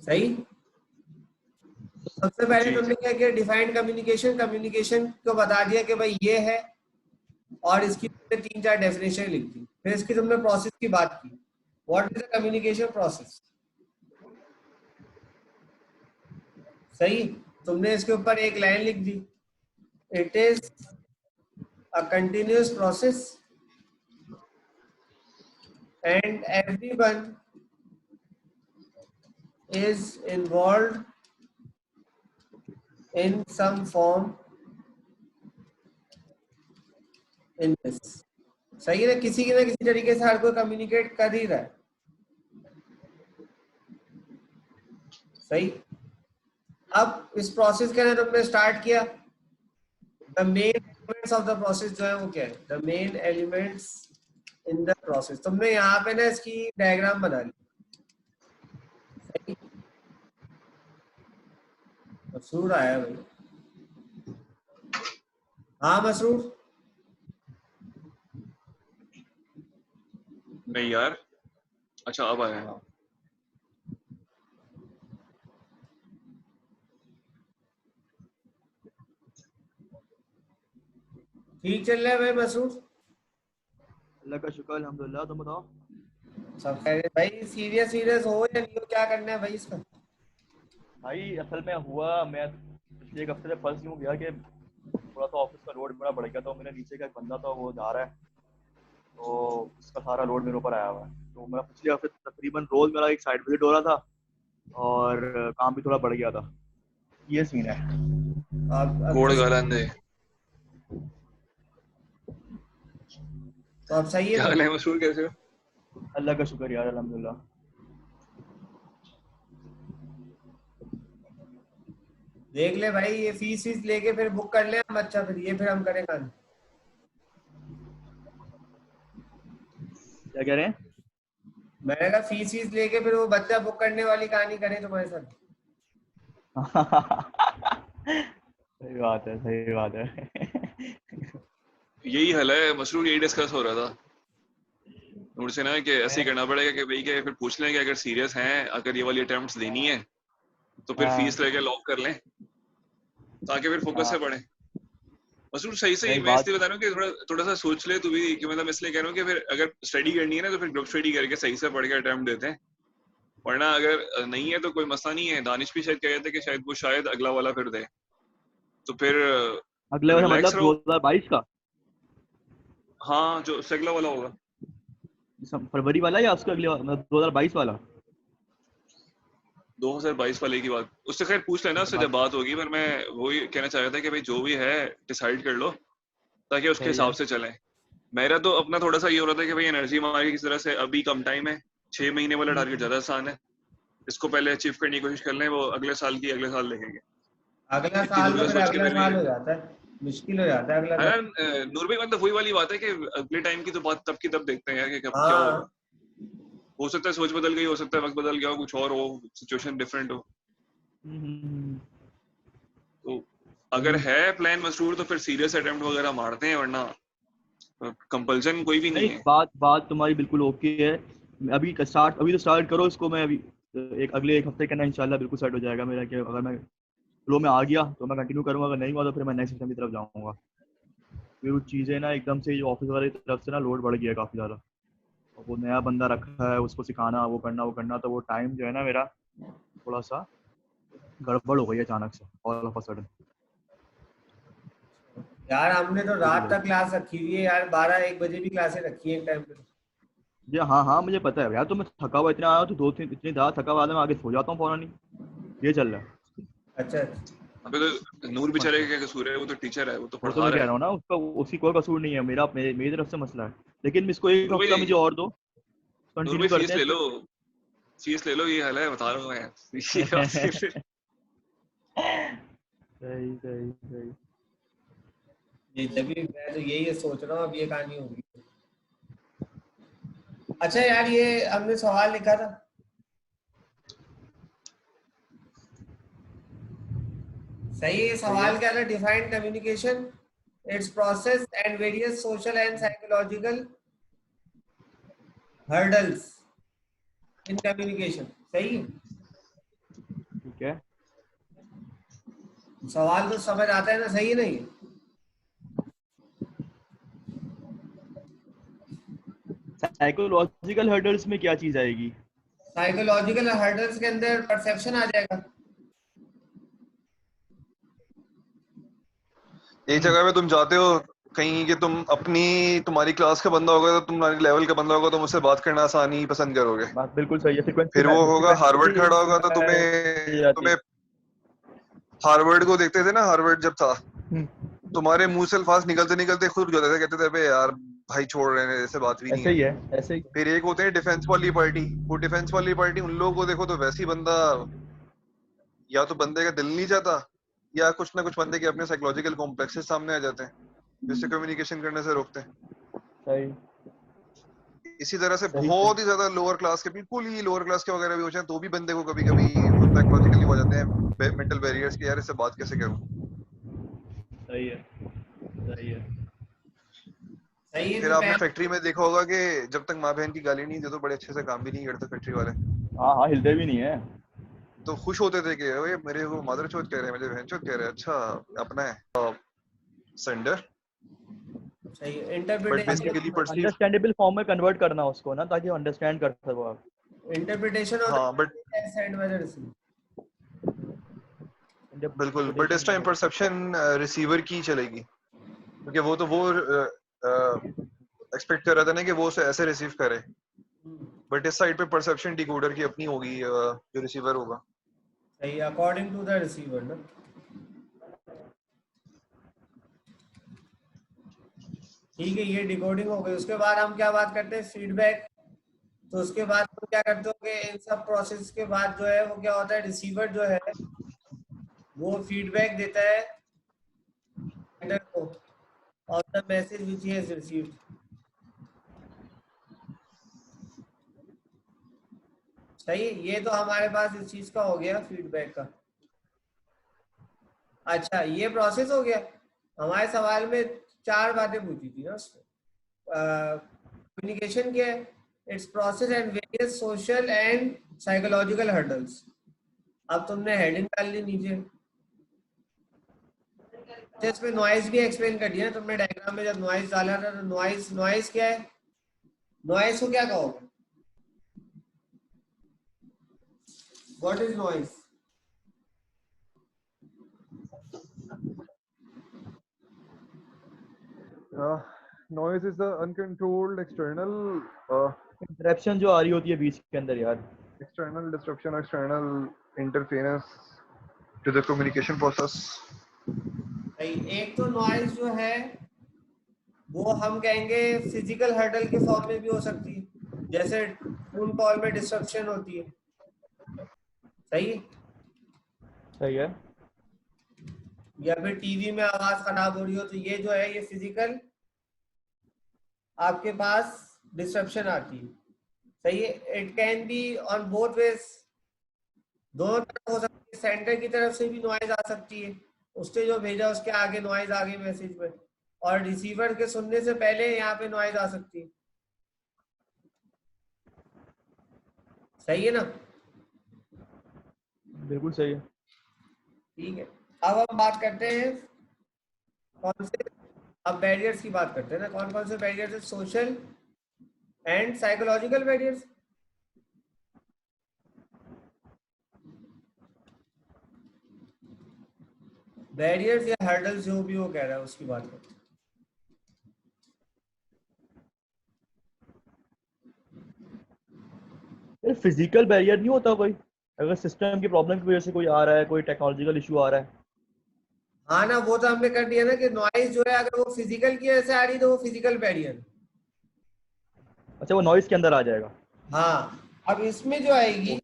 सही। सबसे पहले जी तुमने क्या किया, डिफाइंड कम्युनिकेशन, कम्युनिकेशन को बता दिया कि भाई ये है, और इसकी तुमने 3-4 डेफिनेशन लिख दी। फिर इसकी तुमने प्रोसेस की बात की, what is the communication process. सही। तुमने इसके ऊपर एक लाइन लिख दी, it is a continuous process and everyone is involved in some form in this। सही है ना, किसी ना किसी तरीके से हर कोई कम्युनिकेट कर ही रहा है। सही। अब इस प्रोसेस के अंदर तुमने स्टार्ट किया, the main elements of the process जो है वो क्या है, the main elements in the process. तुमने यहाँ पे ना इसकी डायग्राम बना ली। सही। मसरूर आया भाई। हाँ मसरूर। नहीं यार, अच्छा अब आया। हाँ ठीक चल रहा है भाई मसरूर? अल्लाह का शुक्र अल्हम्दुलिल्लाह। तुम बताओ। सब खैरियत भाई। सीरियस सीरियस हो या नहीं हो, क्या करना है भाई इसका? भाई असल में हुआ, मैं पिछले एक हफ्ते से फंस यूँ गया कि थोड़ा सा ऑफिस का लोड बड़ा बढ़ गया। तो मेरे नीचे का एक बंदा था, वो जा रहा है, तो उसका सारा लोड मेरे ऊपर आया हुआ है। तो मेरा पिछले हफ्ते तकरीबन रोज मेरा एक साइड विजिट हो रहा था और काम भी थोड़ा बढ़ गया था। ये सीन है। अब कोड तो गालंदे। तो अब सही है क्या तो। हाल है मशहूर, कैसे हो? अल्लाह का शुक्र यार अल्हम्दुलिल्लाह। देख ले भाई, ये फीस वीस लेके फिर बुक कर ले हम। अच्छा फिर ये फिर हम करें काम। क्या कह रहे हैं? मैंने कहा फीस वीस लेके फिर वो बच्चा बुक करने वाली कहानी करें तुम्हारे साथ। सही बात है, सही बात है। यही हाल है मशरूर, यही डिस्कस हो रहा था नूर से ना कि ऐसे ही करना पड़ेगा कि भाई के फिर पूछ लें कि अगर सीरियस हैं, अगर ये वाली अटेम्प्ट्स देनी है तो फिर हाँ फीस लेके लॉक कर लें ताकि फिर फोकस हाँ, से पढ़ें। मशरूर सही सही, नहीं मैं बात। इसलिए बता रहा हूँ कि थोड़ा थोड़ा सा सोच ले तू भी, कि मतलब इसलिए कह रहा हूँ कि फिर अगर स्टडी करनी है ना तो फिर ग्रुप स्टडी करके सही से पढ़ के अटेम्प्ट देते हैं, वरना अगर नहीं है तो कोई मसला नहीं है। दानिश भी शायद कह रहे थे कि शायद वो शायद अगला वाला फिर दे, तो फिर अगले वर्ष रिलैक्स मतलब रहो। 2022 का? हाँ जो अगला वाला होगा। फरवरी वाला या उसके अगले मतलब 2022 वाला? 2022 वाले की बात उससे खैर पूछ लेना, उससे जब बात होगी। पर मैं वही कहना चाह रहा था कि भाई जो भी है डिसाइड कर लो ताकि उसके सही है। हिसाब से चलें। मेरा तो अपना थोड़ा सा ये हो रहा था कि भाई एनर्जी मार के किस तरह से, अभी कम टाइम है, 6 महीने वाला टारगेट ज्यादा आसान है, इसको पहले अचीव करने की कोशिश कर लें, वो अगले साल की अगले साल देखेंगे। अगला इतनी साल दूर तो का फिर सोच के अगला मेरे साल लिए हो जाता है, मुश्किल हो जाता है अगला है साल। ना। नूर भाई मतलब वही वाली बात है कि अगले टाइम की तो बात तब की तब देखते हैं यार कि कब क्या होगा। हाँ। हो सकता है सोच बदल गई, हो सकता है वक्त बदल गया हो, कुछ और हो, सिचुएशन डिफरेंट हो। हम्म, तो अगर सही। है प्लान मशहूर तो फिर सीरियस अटेम्प्ट वगैरह मारते हैं, वरना कंपल्सन कोई भी नहीं नहीं, है। बात बात तुम्हारी बिल्कुल ओके है। अभी तो स्टार्ट करो इसको। मैं अभी अगले एक हफ्ते के अंदर इंशाल्लाह बिल्कुल सेट हो जाएगा मेरा, कि अगर मैं फ्लो में आ गया तो मैं कंटिन्यू करूंगा, अगर नहीं हुआ तो फिर मैं नेक्स्ट सिस्टम की तरफ जाऊंगा। फिर वो चीज़ें ना एकदम से जो ऑफिस वाली तरफ से ना लोड बढ़ गया काफ़ी ज़्यादा। और वो नया बंदा रखा है, उसको सिखाना, वो करना, तो वो टाइम जो है ना मेरा थोड़ा सा गड़बड़ हो गई है अचानक से, ऑल ऑफ अ सडन। यार हमने तो पूरी रात वजह तक क्लास रखी हुई है यार, 12-1 बजे भी क्लासें रखी है एक टाइम पे। जी हाँ हाँ, मुझे पता है यार। तो मैं थका हुआ इतना आया तो 2-3 इतनी ज़्यादा थका हुआ था, मैं आगे सो जाता हूँ फौरन ही। ये चल रहा है। अच्छा अच्छा। अबे तो नूर बेचारे का क्या कसूर है, वो तो टीचर है, वो तो वो तो पढ़ा मैं रहा कह है। रहा हूँ ना, उसका उसकी कोई कसूर नहीं है, मेरी तरफ से मसला है। लेकिन इसको एक नूर हफ्ता भाई, मुझे और दो, नूर कंटिन्यू भाई करते फीस हैं ले इस लो, फीस ले लो, ये हाल है बता रहा हूँ मैं। ये बात पे। फिर सही सही सही। ये तभी मैं तो यही सोच रहा हूँ अब ये कहानी होगी। अच्छा यार, ये हमने सवाल लिखा था, सही है? सही है। सवाल क्या था? Define communication, it's process and various social and psychological hurdles in communication. सही है? सवाल तो समझ आता है ना, सही नहीं? साइकोलॉजिकल हर्डल्स में क्या चीज आएगी? साइकोलॉजिकल हर्डल्स के अंदर परसेप्शन आ जाएगा। एक जगह पे तुम जाते हो कहीं कि तुम्हारी क्लास का बंदा होगा, तो तुम्हारी लेवल का बंदा होगा, तुम उससे बात करना आसानी पसंद करोगे। बात बिल्कुल सही है। फिर वो होगा हार्वर्ड खड़ा होगा, तो फ्रीक्वेंसी आती तुम्हें है। हार्वर्ड को देखते थे ना, हार्वर्ड जब था, हम्म, तुम्हारे मुंह से अल्फाज निकलते निकलते खुद रुक जाते थे, कहते थे अबे यार भाई छोड़ रहे हैं, ऐसे बात भी नहीं ऐसे है। ही है, ऐसे ही। फिर एक होते हैं डिफेंस वाली पार्टी, वो डिफेंस वाली पार्टी, उन लोगों को देखो तो वैसे ही बंदा, या तो बंदे का दिल नहीं चाहता, या कुछ ना कुछ बंदे के अपने साइकोलॉजिकल कॉम्प्लेक्सेस सामने आ जाते हैं, जिससे कम्युनिकेशन करने से रोकते हैं। सही इसी तरह से सही बहुत ही ज्यादा लोअर क्लास के, बिल्कुल ही लोअर क्लास के वगैरह भी हो जाए, तो भी बंदे को कभी कभी वो साइकोलॉजिकली हो जाते हैं मेंटल बैरियर्स कि यार इससे बात कैसे करूं। सही है, सही है। सही है। फिर तो आपने पहले फैक्ट्री में देखा होगा कि जब तक माँ बहन की गाली नहीं दे तो बड़े अच्छे से काम भी नहीं करते फैक्ट्री वाले। हाँ हाँ, हिलते भी नहीं है। तो खुश होते थे कि ओए मेरे को मदर चोद कह रहे हैं, मुझे बहन चोद कह रहे हैं, अच्छा अपना है सेंडर। सही है। But interpretation basically perceive, understandable form में कन्वर्ट करना उसको ना, ताकि अंडरस्टैंड कर सको आप। इंटरप्रिटेशन होता हाँ बट है सेंड बाय द रिसीव। बिल्कुल, बट इस टाइम परसेप्शन रिसीवर की चलेगी, क्योंकि वो तो वो एक्सपेक्ट कर रहा था ना कि वो उसे ऐसे रिसीव करे, बट इस साइड पे परसेप्शन डिकोडर की अपनी होगी, जो रिसीवर होगा। सही, अकॉर्डिंग टू द रिसीवर ना। ठीक है, ये डिकोडिंग हो गई। उसके बाद हम क्या बात करते हैं? फीडबैक। तो उसके बाद हम क्या करते हो कि इन सब प्रोसेस के बाद जो है वो क्या होता है, रिसीवर जो है वो फीडबैक देता है सेंडर को और the message which he has received. सही, ये तो हमारे पास इस चीज का हो गया फीडबैक का। अच्छा, ये प्रोसेस हो गया। हमारे सवाल में 4 बातें पूछी थी ना उसने। कम्युनिकेशन क्या है? It's process and various social and psychological hurdles. अब तुमने हेडिंग डाल दी नीचे, तो इसमें नॉइज भी एक्सप्लेन कर दिया ना तुमने डायग्राम में। जब नॉइज डाला था तो नॉइज, नॉइज क्या है? नॉइज को क्या कहोगे? What is noise? Noise is the uncontrolled external interruption जो आ रही होती है बीच के अंदर यार। external disruption or external interference to the communication process. एक तो नॉइज जो है वो हम कहेंगे फिजिकल हर्डल के फॉर्म में भी हो सकती है, जैसे फोन कॉल में डिस्ट्रप्शन होती है। सही, सही है। या फिर टीवी में आवाज खराब हो रही हो, तो ये जो है ये फिजिकल आपके पास डिस्ट्रप्शन आती है। सही है। It can be on both ways, दोनों तरफ हो सकती है। सेंटर की तरफ से भी नॉइज आ सकती है, उसने जो भेजा उसके आगे नॉइज आ गई मैसेज में, और रिसीवर के सुनने से पहले यहाँ पे नॉइज आ सकती है। सही है ना? बिल्कुल सही है। ठीक है, अब हम बात करते हैं कौन से, अब बैरियर्स की बात करते हैं ना। कौन कौन से बैरियर्स है? Social and psychological barriers. Barriers या हर्डल्स जो भी वो कह रहा है उसकी बात करते हैं। यार फिजिकल बैरियर नहीं होता कोई, अगर सिस्टम की प्रॉब्लम की वजह से कोई आ रहा है, कोई टेक्नोलॉजिकल इशू आ रहा है? हाँ ना, वो तो हमने कर दिया ना कि नॉइज जो है अगर वो फिजिकल की वजह से आ रही है तो वो फिजिकल बैरियर। अच्छा, वो नॉइज के अंदर आ जाएगा। हाँ, अब इसमें जो आएगी,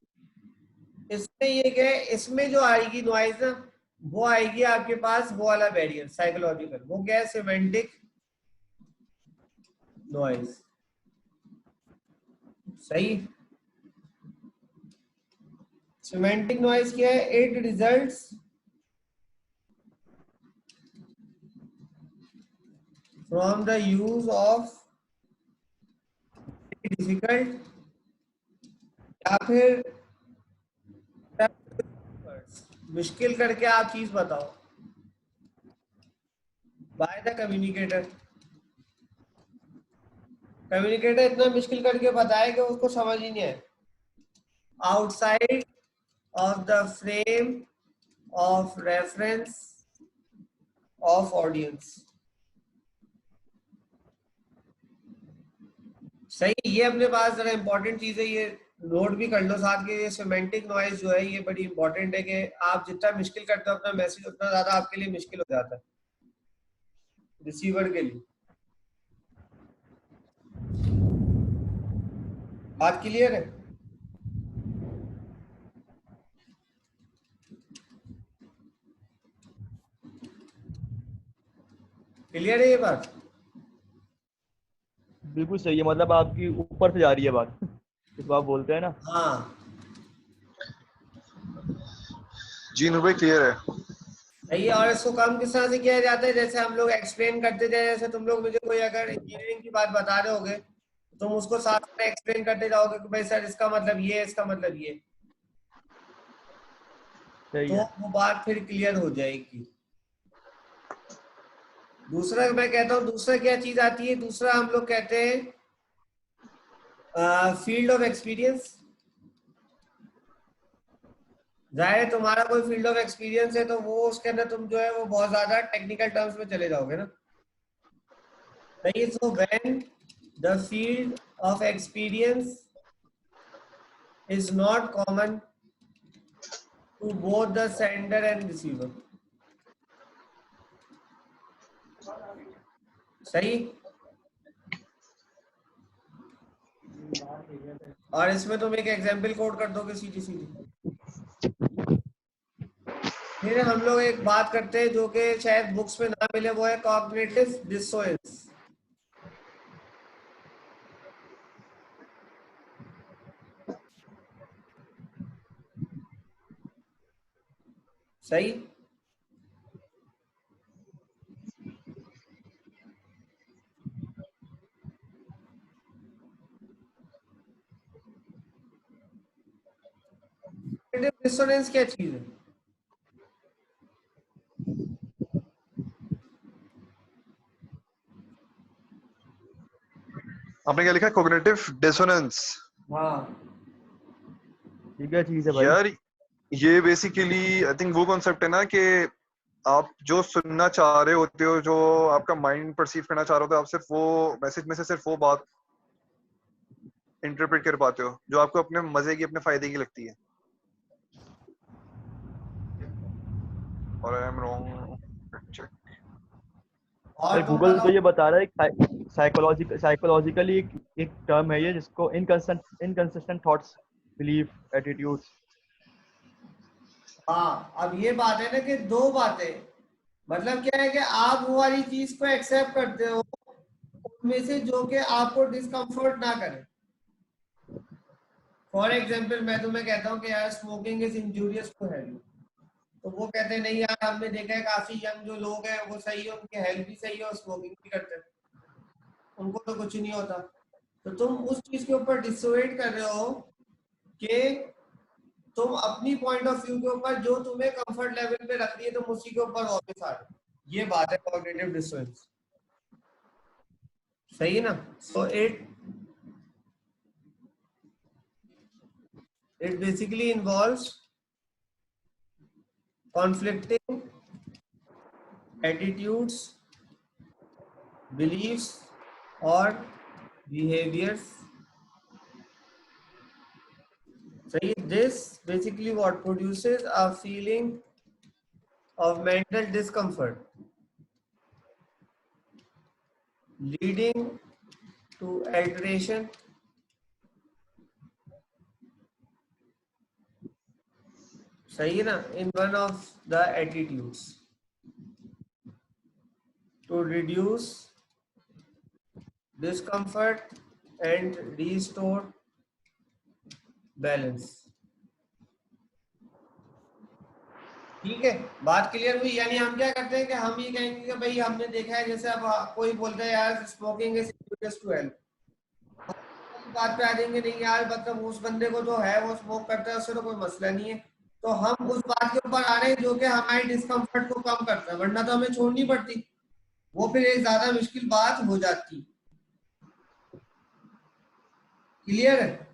इसमें ये क्या है, इसमें जो आएगी नॉइज ना, वो आएगी आपके पास वो वाला बैरियर साइकोलॉजिकल। वो क्या है? Semantic noise. सही, सिमेंटिक नॉइज क्या है? It results from the use of difficult या फिर मुश्किल करके आप चीज बताओ। By the communicator. कम्युनिकेटर इतना मुश्किल करके बताया कि उसको समझ ही नहीं है। Outside of the frame of reference of audience. सही, ये अपने पास जरा इंपॉर्टेंट चीज है, ये नोट भी कर लो साथ के। ये सिमेंटिक नॉइज जो है ये बड़ी इंपॉर्टेंट है कि आप जितना मुश्किल करते हो अपना मैसेज उतना ज्यादा आपके लिए मुश्किल हो जाता है रिसीवर के लिए। बात क्लियर है? क्लियर है ये बात? बिल्कुल सही है, मतलब आपकी ऊपर से जा रही है बात जिसको आप बोलते हैं ना। हाँ जी नूर भाई क्लियर है। सही है। और इसको कम किस तरह से किया जाता है, जैसे हम लोग एक्सप्लेन करते थे, जैसे तुम लोग मुझे कोई अगर इंजीनियरिंग की बात बता रहे होगे तुम उसको साथ में एक्सप्लेन करते जाओगे कि भाई सर इसका मतलब ये, इसका मतलब ये, सही तो है। वो बात फिर क्लियर हो जाएगी। दूसरा मैं कहता हूँ, दूसरा क्या चीज आती है, दूसरा हम लोग कहते हैं फील्ड ऑफ एक्सपीरियंस। जाहिर है तुम्हारा कोई फील्ड ऑफ एक्सपीरियंस है तो वो उसके अंदर तुम जो है वो बहुत ज्यादा टेक्निकल टर्म्स में चले जाओगे ना। सही है। So when the field of experience is not common to both the sender and receiver. सही। और इसमें तुम एक एग्जांपल कोड कर दोगे सीधी सीधी। फिर हम लोग एक बात करते हैं जो कि शायद बुक्स में ना मिले, वो है कॉग्निटिव डिसोनेंस। सही। कॉग्निटिव डिसोनेंस क्या चीज है? आपने क्या लिखा? Cognitive dissonance. हाँ ये क्या चीज है भाई? यार ये बेसिकली आई थिंक वो कॉन्सेप्ट है ना कि आप जो सुनना चाह रहे होते हो, जो आपका माइंड परसीव करना चाह रहा होता है, आप सिर्फ वो मैसेज में से सिर्फ वो बात इंटरप्रेट कर पाते हो जो आपको अपने मजे की, अपने फायदे की लगती है। और आई एम रॉन्ग। और तुम गूगल तो बताओ। ये बता रहा है साइकोलॉजिकली एक टर्म है ये जिसको इनकंसिस्टेंट थॉट्स, बिलीफ, एटीट्यूड्स। हाँ अब ये बात है ना कि दो बातें, मतलब क्या है कि आप वो वाली चीज को एक्सेप्ट करते हो उनमें से जो कि आपको डिस्कम्फर्ट ना करे। फॉर एग्जाम्पल मैं तुम्हें कहता हूँ कि यार smoking is injurious to health, तो वो कहते हैं नहीं यार हमने देखा है काफी यंग जो लोग हैं वो सही है, उनकी हेल्थ भी सही है और स्मोकिंग भी करते हैं, उनको तो कुछ नहीं होता। तो तुम उस चीज के ऊपर डिसोएट कर रहे हो कि तुम अपनी पॉइंट ऑफ व्यू के ऊपर जो तुम्हें कंफर्ट लेवल पे रख रही है तुम उसी के ऊपर वापस आ रहे हो। ये बात है कॉग्निटिव डिसोनेंस। सही है ना? So it basically involves conflicting attitudes, beliefs or behaviors. So this basically what produces a feeling of mental discomfort leading to alteration, सही है ना, in one of the attitudes to reduce discomfort and restore balance. ठीक है, बात clear हुई? यानी हम क्या करते हैं कि हम ये कहेंगे कि भाई हमने देखा है, जैसे अब कोई बोलता है यार smoking is injurious to health, बात पे आ जाएंगे नहीं यार मतलब उस बंदे को जो है वो स्मोक करता है उससे तो कोई मसला नहीं है, तो हम उस बात के ऊपर आ रहे हैं जो कि हमारी डिस्कम्फर्ट को कम करता है, वरना तो हमें छोड़नी पड़ती। वो फिर एक ज्यादा मुश्किल बात हो जाती। क्लियर है?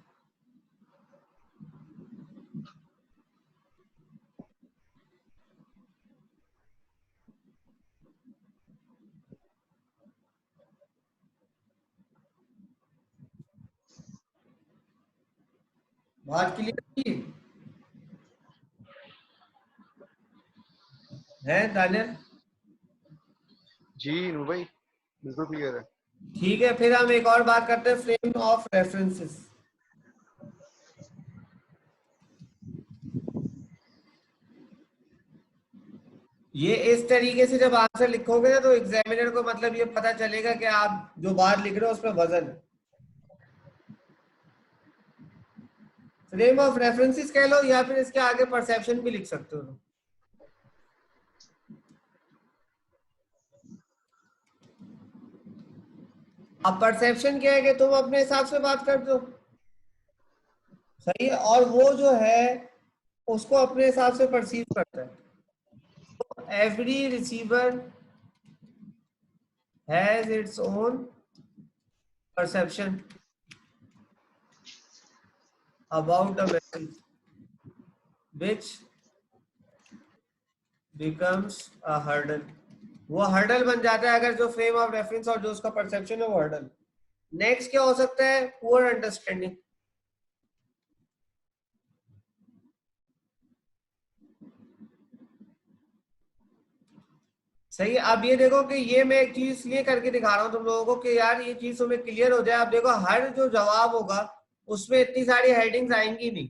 बात क्लियर है दानियल? जी नूर भाई बिल्कुल क्लियर है। ठीक है, फिर हम एक और बात करते हैं, फ्रेम ऑफ रेफरेंसेस। ये इस तरीके से जब आंसर लिखोगे ना तो एग्जामिनर को मतलब ये पता चलेगा कि आप जो बात लिख रहे हो उस पर वजन है। फ्रेम ऑफ रेफरेंसेस कह लो या फिर इसके आगे परसेप्शन भी लिख सकते हो। अब परसेप्शन क्या है कि तुम अपने हिसाब से बात करते हो, सही है, और वो जो है उसको अपने हिसाब से परसीव करता है। Every receiver has its own perception about a message which becomes a hurdle. वो हर्डल बन जाता है अगर जो फ्रेम ऑफ रेफरेंस और जो उसका परसेप्शन है वो हर्डल। नेक्स्ट क्या हो सकता है? Poor understanding. सही है। अब ये देखो कि ये मैं एक चीज इसलिए करके दिखा रहा हूँ तुम लोगों को कि यार ये चीज तुम्हें क्लियर हो जाए। अब देखो हर जो जवाब होगा उसमें इतनी सारी हेडिंग्स आएंगी नहीं,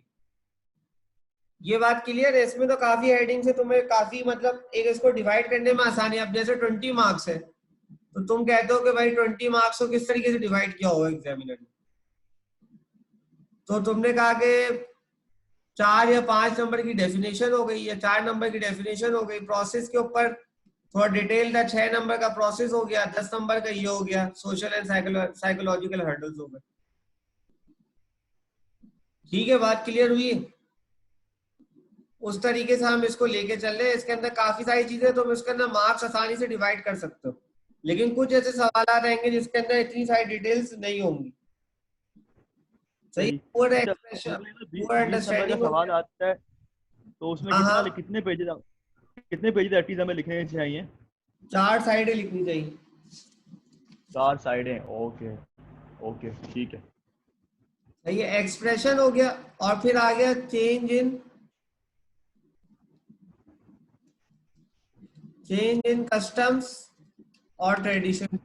ये बात क्लियर है। इसमें तो काफी हेडिंग्स है, तुम्हें काफी मतलब एक इसको डिवाइड करने में आसानी है। अब जैसे 20 मार्क्स है तो तुम कहते हो कि भाई 20 मार्क्स को किस तरीके से डिवाइड किया होगा एग्जामिनर ने, तो तुमने कहा कि 4 या 5 नंबर की डेफिनेशन हो गई या 4 नंबर की डेफिनेशन हो गई, प्रोसेस के ऊपर थोड़ा डिटेल था, 6 नंबर का प्रोसेस हो गया, 10 नंबर का ये हो गया, सोशल एंड साइकोलॉजिकल हर्डल्स हो गए। ठीक है, बात क्लियर हुई है? उस तरीके से हम इसको लेके चल रहे हैं। इसके अंदर काफी सारी चीजें, तुम इसके अंदर मार्क्स आसानी से डिवाइड कर सकते हो, लेकिन कुछ ऐसे सवाल रहेंगे जिसके अंदर इतनी सारी डिटेल्स नहीं होंगी। सही। सही। पुअर अच्छा एक्सप्रेशन, पुअर 20 नंबर का अंडरस्टैंडिंग हो सवाल गया। आता है तो उसमें हाँ हाँ, कितने पेजेस एटलीस्ट हमें लिखने चाहिए? 4 साइडें लिखनी चाहिए। 4 साइडें, ओके ओके ठीक है। सही है, एक्सप्रेशन हो गया। और फिर आ गया चेंज इन कस्टम्स और ट्रेडिशन।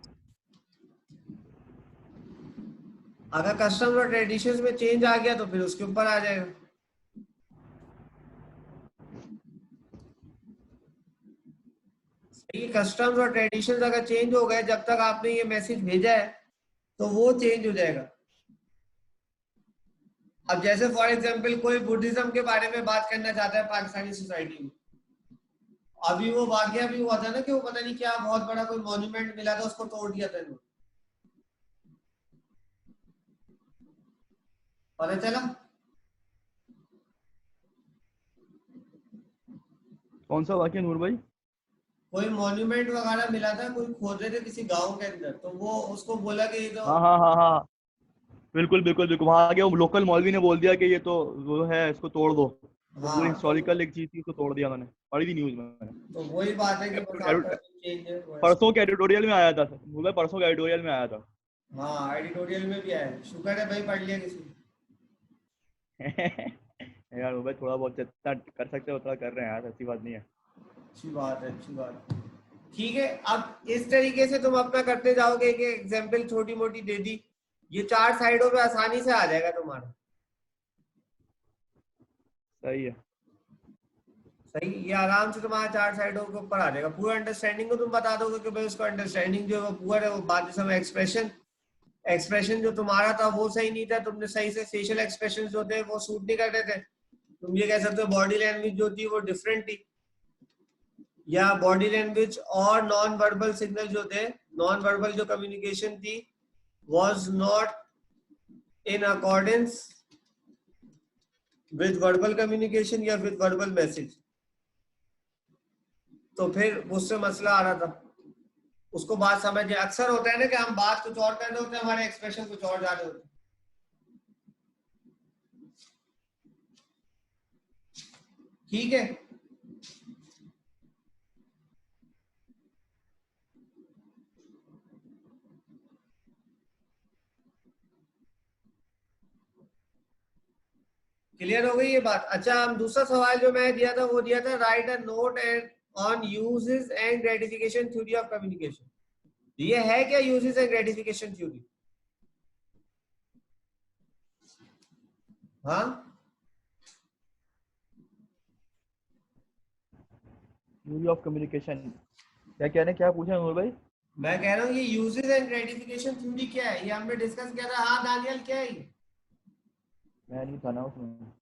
अगर कस्टम्स और ट्रेडिशंस में चेंज आ गया तो फिर उसके ऊपर आ जाएगा। सही, कस्टम्स और ट्रेडिशंस अगर चेंज हो गए जब तक आपने ये मैसेज भेजा है तो वो चेंज हो जाएगा। अब जैसे फॉर एग्जांपल कोई बुद्धिज्म के बारे में बात करना चाहता है पाकिस्तानी सोसाइटी में, अभी वो वाकया भी हुआ था ना कि वो पता नहीं क्या बहुत बड़ा कोई मॉन्यूमेंट मिला था, उसको तोड़ दिया था इन्होंने, पता चला? कौन सा वाक्य नूर भाई? कोई मॉन्यूमेंट वगैरह मिला था, कोई खोद रहे थे किसी गांव के अंदर, तो वो उसको बोला कि ये तो हाँ हाँ हाँ हाँ, बिल्कुल बिल्कुल बिल्कुल। वहां आगे वो लोकल मौलवी ने बोल दिया कि ये तो वो है, इसको तोड़ दो। वो पूरी हाँ, हिस्टोरिकल एक चीज थी, उसको तोड़ दिया, मैंने पढ़ी थी न्यूज में। तो वही बात है कि बस आपका चेंज है वो ऐसा। परसों के एडिटोरियल में आया था नूर भाई, परसों के एडिटोरियल में आया था। हाँ, एडिटोरियल में भी आया है, शुक्र है भाई पढ़ लिया किसी ने। यार नूर भाई थोड़ा बहुत जितना कर सकते हो उतना कर रहे हैं यार, ऐसी बात नहीं है। अच्छी बात है, अच्छी बात है। ठीक है, अब इस तरीके से तुम अपना करते जाओगे कि एग्जाम्पल छोटी मोटी दे दी, ये 4 साइडों पे आसानी से आ जाएगा तुम्हारा। सही है। सही, ये आराम से तुम्हारा 4 साइडों के ऊपर आ जाएगा। पूरा अंडरस्टैंडिंग को तुम बता दोगे कि भाई उसका अंडरस्टैंडिंग जो है वो पूरा है, वो बात समय एक्सप्रेशन जो तुम्हारा था वो सही नहीं था, तुमने सही से फेशियल एक्सप्रेशन जो थे वो सूट नहीं कर रहे थे। तुम ये कह सकते हो बॉडी लैंग्वेज जो थी वो डिफरेंट थी, या बॉडी लैंग्वेज और नॉन वर्बल सिग्नल जो थे, नॉन वर्बल जो कम्युनिकेशन थी was not in accordance with verbal communication या विद वर्बल मैसेज, तो फिर उससे मसला आ रहा था। उसको बात समझे। अक्सर होता है ना कि हम बात कुछ और कर रहे होते हैं, हमारे एक्सप्रेशन कुछ और जा रहे होते हैं। ठीक है, क्लियर हो गई ये बात। अच्छा, हम दूसरा सवाल जो मैं दिया था वो दिया था right a note and on uses and gratification theory of communication. ये है क्या यूजेस एंड ग्रेटिफिकेशन थ्योरी? हाँ, थ्योरी ऑफ कम्युनिकेशन क्या कह रहे हैं, क्या पूछा नूर भाई? मैं कह रहा हूँ ये यूजेस एंड ग्रेटिफिकेशन थ्योरी क्या है, ये हमने डिस्कस किया था। हाँ दानियल, क्या है ये? मैं नहीं था ना उसमें।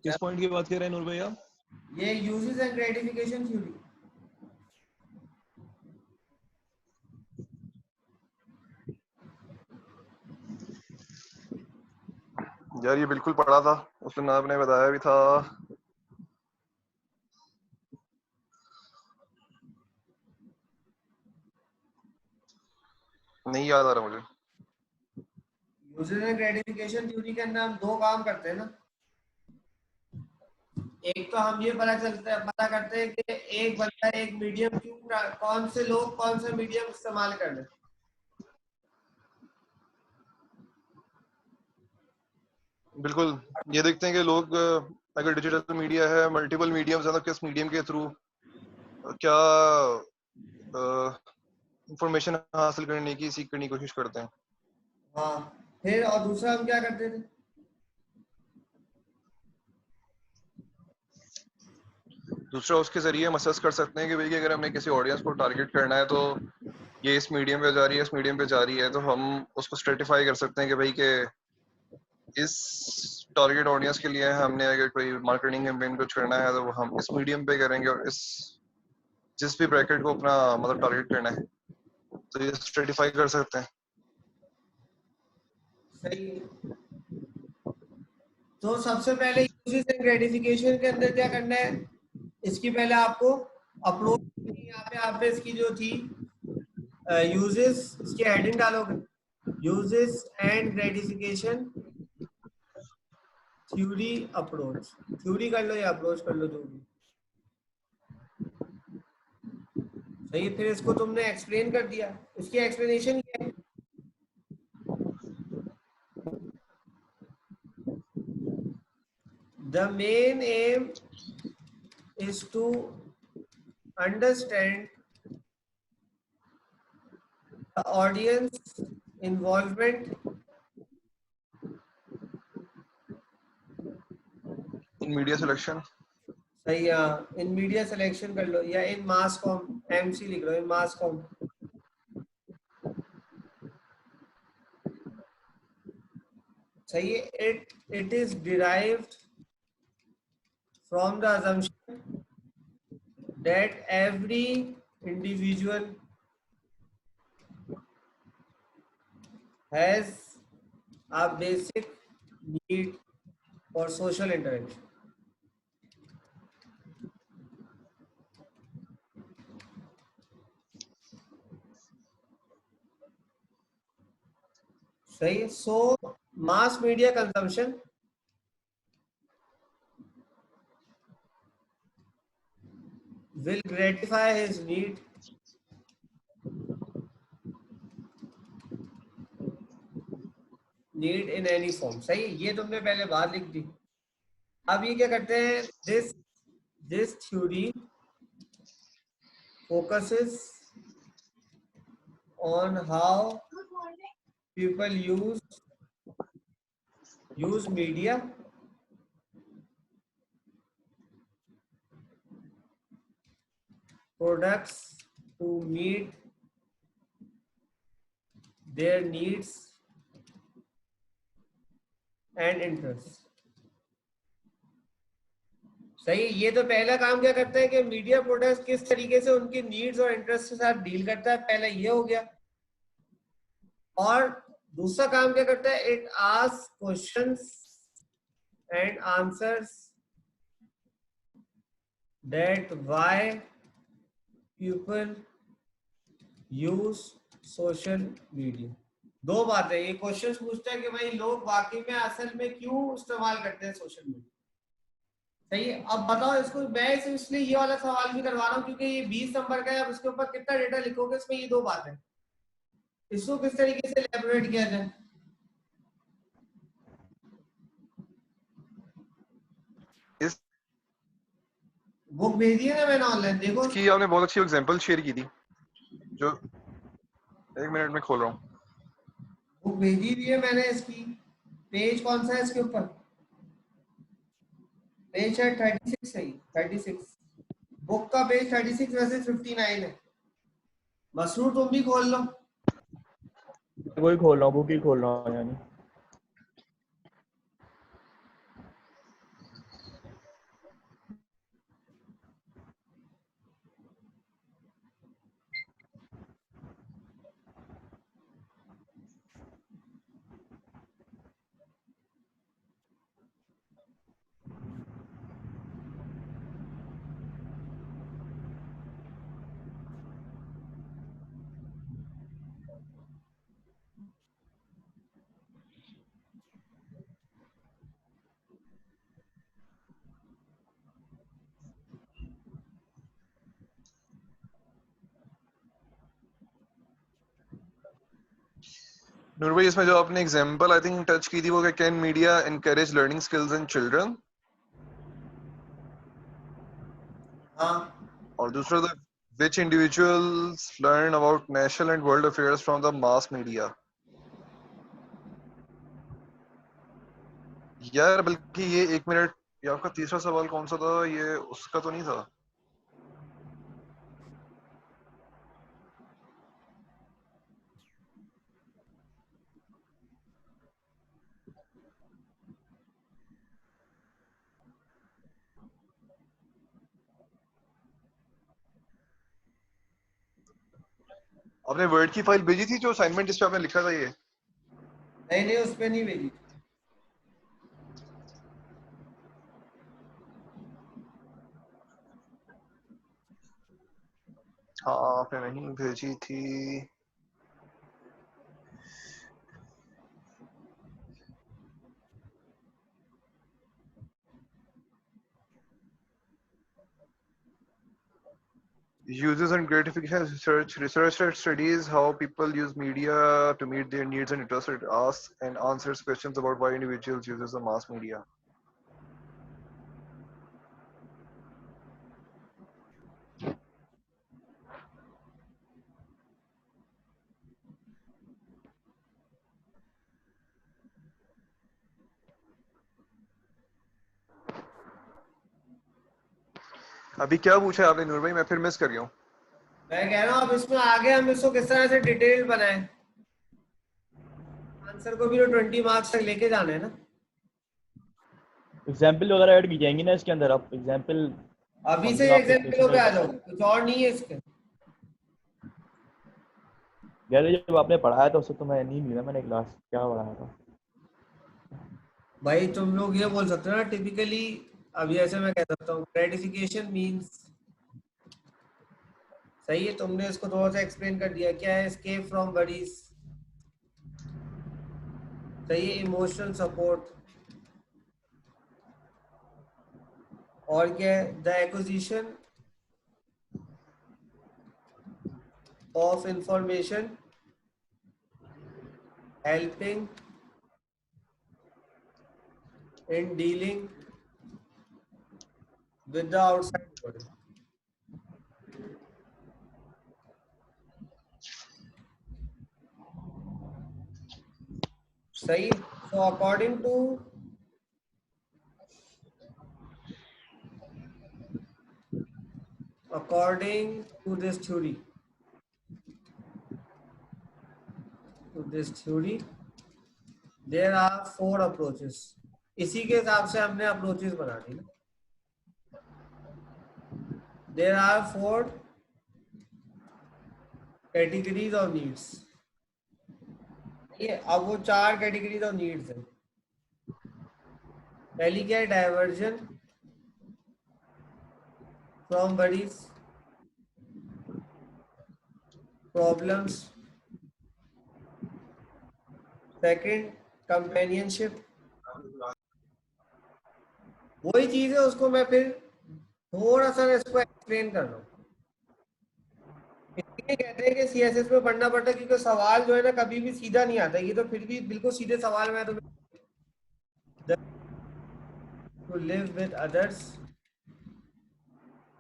किस पॉइंट की बात कर रहे हैं नूर भाई आप? ये यूजेस एंड ग्रेटिफिकेशन थ्योरी। यार ये बिल्कुल पढ़ा था, उस दिन आपने बताया भी था। नहीं याद आ रहा मुझे। यूजेस एंड ग्रेटिफिकेशन थ्योरी के अंदर हम दो काम करते हैं ना। एक तो हम ये पता करते हैं कि एक बंदा एक मीडियम क्यों, कौन से लोग कौन सा मीडियम इस्तेमाल कर रहे हैं। बिल्कुल, ये देखते हैं कि लोग अगर डिजिटल मीडिया है, मल्टीपल मीडियम्स है, तो किस मीडियम के थ्रू क्या इंफॉर्मेशन हासिल करने की, सीख करने की कोशिश करते हैं। हाँ, फिर और दूसरा हम क्या करते थे? दूसरा उसके जरिए हम असेस कर सकते हैं कि भाई कि अगर हमें किसी ऑडियंस को टारगेट करना है तो ये इस मीडियम पे जा रही है, इस मीडियम पे जा रही है, तो हम उसको स्ट्रेटिफाई कर सकते हैं कि भाई के इस टारगेट ऑडियंस के लिए हमने अगर कोई मार्केटिंग कैंपेन कुछ करना है तो वो हम इस मीडियम पे करेंगे, और इस जिस भी ब्रैकेट को अपना मतलब टारगेट करना है तो ये स्ट्रेटिफाई कर सकते हैं। सही है। तो सबसे पहले यूजेस एंड ग्रेटिफिकेशन के अंदर क्या करना है, इसकी पहले आपको अप्रोच, यहाँ पे आपने इसकी जो थी यूजेस, इसकी हेडिंग डालोगे uses and gratification theory approach. Theory कर लो या अप्रोच कर लो, जो भी सही है। फिर इसको तुमने एक्सप्लेन कर दिया, इसकी एक्सप्लेनेशन क्या है? The main aim is to understand the audience involvement in media selection, सही है। इन मीडिया सिलेक्शन कर लो या इन मास कॉम, एमसी लिख लो, इन मास कॉम। सही है। It is derived from the assumption that every individual has a basic need for social interaction. सही है। So mass media consumption will gratify his need in any form। सही है, ये तुमने पहले बात लिख दी। अब ये क्या करते हैं, this theory focuses on how people use media products to meet their needs and interests। सही है। ये तो पहला काम क्या करता है कि मीडिया प्रोडक्ट्स किस तरीके से उनकी नीड्स और इंटरेस्ट के साथ डील करता है, पहला ये हो गया। और दूसरा काम क्या करता है, it asks questions and answers that why people use social media. दो बातें, ये क्वेश्चंस पूछता है कि भाई लोग वाकई में असल में क्यों इस्तेमाल करते हैं सोशल मीडिया। सही है, अब बताओ इसको, मैं इसलिए ये वाला सवाल भी करवा रहा हूँ क्योंकि ये 20 नंबर का है, अब इसके ऊपर कितना डेटा लिखोगे, इसमें ये दो बातें, इसको किस तरीके से एलैबोरेट किया जाए। बुक भेजी है ना मैंने ऑनलाइन, देखो इसकी आपने बहुत अच्छी एग्जांपल शेयर की थी, जो 1 मिनट में खोल रहा हूँ। बुक भेजी हुई है मैंने, इसकी पेज कौन सा है इसके ऊपर, पेज है 36 है, 36 बुक का पेज 36 वैसे 59 है। मसरूर तुम भी खोल लो। वही खोल रहा हूँ, बुक ही खोल रहा हूँ यानी। नूर भाई, इसमें जो आपने एग्जांपल आई थिंक टच की थी वो, can media encourage learning skills in children, हाँ, और दूसरा था which individuals learn about national and world affairs from the mass media. यार बल्कि ये 1 मिनट, ये आपका तीसरा सवाल कौन सा था, ये उसका तो नहीं था? आपने वर्ड की फाइल भेजी थी जो असाइनमेंट जिस पे आपने लिखा था ये? नहीं उस पर नहीं भेजी। हाँ, आपने नहीं भेजी थी। Uses and gratification research that studies how people use media to meet their needs and interests. It asks and answers questions about why individuals uses the mass media. अभी क्या पूछा है आपने नूर भाई, मैं फिर मिस कर गया हूँ। मैं कह रहा हूँ अब इसमें आगे हम इसको किस तरह से डिटेल बनाएं, आंसर को भी तो 20 मार्क्स तक लेके जाने हैं ना। एग्जाम्पल वगैरह ऐड की जाएंगी ना इसके अंदर, आप एग्जाम्पल अभी से एग्जाम्पलों पे आ जाओ, कुछ और नहीं है इसके। यार जब आपने पढ़ाया था उससे तो मैं नहीं मिला, मैंने क्लास क्या पढ़ाया था। भाई तुम लोग ये बोल सकते हो ना टिपिकली, अभी ऐसे मैं कह सकता हूँ ग्रेटिफिकेशन मींस, सही है, तुमने इसको थोड़ा सा एक्सप्लेन कर दिया, क्या है एस्केप फ्रॉम वरीज, सही है, इमोशनल सपोर्ट, और क्या है the acquisition of information helping in dealing with the outside world. सही, so according to this theory there are 4 approaches। इसी के हिसाब से हमने अप्रोचेस बना दी ना। There are 4 categories of needs। ये अब वो 4 कैटेगरीज ऑफ नीड्स है। पहली क्या है, diversion from buddies, problems, second companionship. वही चीज है, उसको मैं फिर थोड़ा सा इसको एक्सप्लेन कर रहा हूँ। इसलिए कहते हैं कि सीएसएस में पढ़ना पड़ता है, क्योंकि सवाल जो है ना कभी भी सीधा नहीं आता। ये तो फिर भी बिल्कुल सीधे सवाल में तो टू लिव विद अदर्स,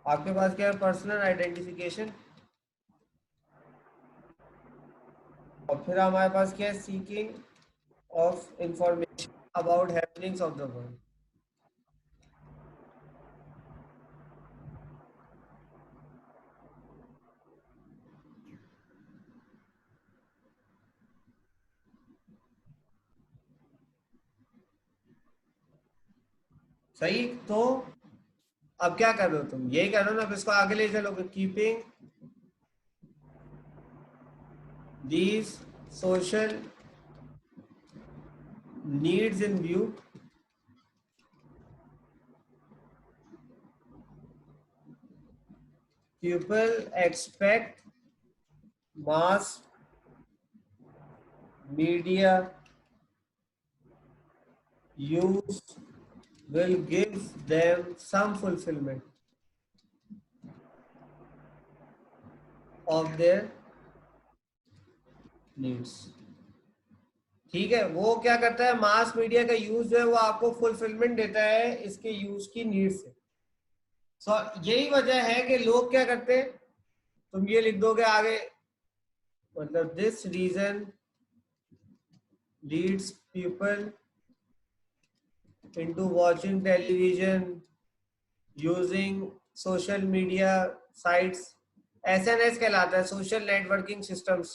आपके पास क्या है, पर्सनल आइडेंटिफिकेशन, और फिर हमारे पास क्या है, seeking of information about happenings of the world. सही, तो अब क्या कर रहे हो तुम, यही कर रहे हो ना, अब इसको आगे ले चलोगे। Keeping these social needs in view, people expect mass media use will give them some fulfillment of their needs। ठीक है, वो क्या करता है, मास मीडिया का यूज जो है वो आपको फुलफिलमेंट देता है इसके यूज की नीड से। सो यही वजह है कि लोग क्या करते हैं, तुम ये लिख दोगे आगे, मतलब this reason leads people into watching television, using social media sites, SNS कहलाता है, social networking systems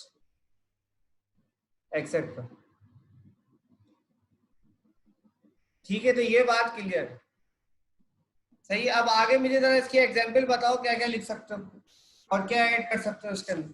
etc। ठीक है, तो ये बात क्लियर है। सही, अब आगे मुझे जरा इसकी एग्जांपल बताओ, क्या क्या लिख सकते हो और क्या ऐड कर सकते हो इसके अंदर।